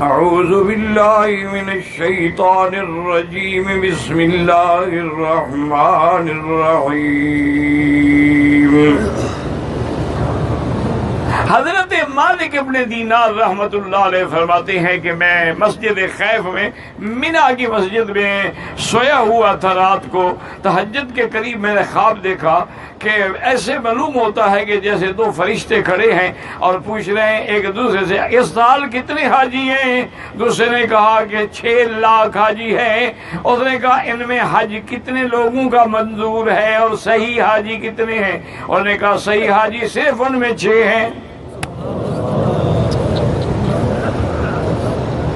اعوذ باللہ من الشیطان الرجیم بسم اللہ الرحمن الرحیم۔ حضرت مالک ابن دینار رحمت اللہ علیہ فرماتے ہیں کہ میں مسجد خیف میں منا کی مسجد میں سویا ہوا تھا، رات کو تہجد کے قریب میں نے خواب دیکھا کہ ایسے معلوم ہوتا ہے کہ جیسے دو فرشتے کھڑے ہیں اور پوچھ رہے ہیں ایک دوسرے سے اس سال کتنے حاجی ہیں؟ دوسرے نے کہا کہ 6 لاکھ حاجی ہیں۔ اس نے کہا ان میں حج کتنے لوگوں کا منظور ہے اور صحیح حاجی کتنے ہیں؟ انہوں نے کہا صحیح حاجی صرف ان میں 6 ہیں۔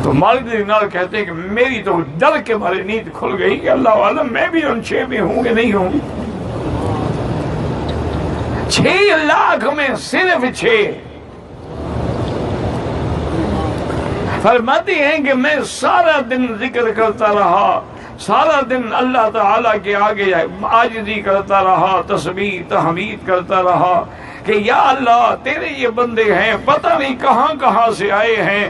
تو مالک دینار کہتے ہیں کہ میری تو ڈر کے مارے نیند کھل گئی کہ اللہ عالم میں بھی ان 6 میں ہوں کہ نہیں ہوں۔ 6 لاکھ میں صرف 6۔ فرماتے ہیں کہ میں سارا دن ذکر کرتا رہا، سارا دن اللہ تعالیٰ کے آگے عاجزی کرتا رہا، تسبیح تحمید کرتا رہا کہ یا اللہ تیرے یہ بندے ہیں، پتہ نہیں کہاں کہاں سے آئے ہیں،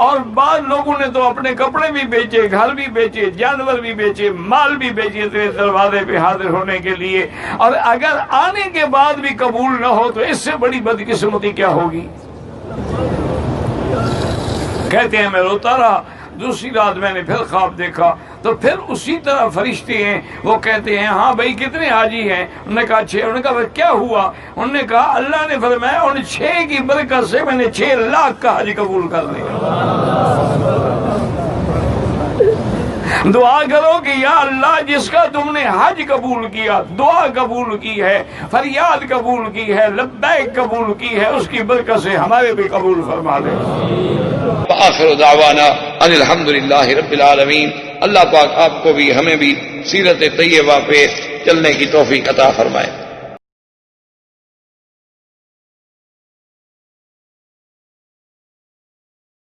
اور بعض لوگوں نے تو اپنے کپڑے بھی بیچے، گھر بھی بیچے، جانور بھی بیچے، مال بھی بیچے تیرے دروازے پہ حاضر ہونے کے لیے، اور اگر آنے کے بعد بھی قبول نہ ہو تو اس سے بڑی بدقسمتی کیا ہوگی؟ کہتے ہیں میں روتا رہا۔ دوسری رات میں نے پھر خواب دیکھا تو پھر اسی طرح فرشتے ہیں، وہ کہتے ہیں ہاں بھائی کتنے حاجی ہیں؟ انہوں نے کہا 6۔ انہوں نے کہا کیا ہوا؟ انہوں نے کہا اللہ نے فرمایا ان 6 کی برکت سے میں نے 6 لاکھ کا حج قبول کر لیا۔ دعا کرو کہ یا اللہ جس کا تم نے حج قبول کیا، دعا قبول کی ہے، فریاد قبول کی ہے، لبیک قبول کی ہے، اس کی برکت سے ہمارے بھی قبول فرما دے۔ وآخر دعوانا ان الحمدللہ رب العالمین۔ اللہ پاک آپ کو بھی ہمیں بھی سیرت طیبہ پہ چلنے کی توفیق عطا فرمائے۔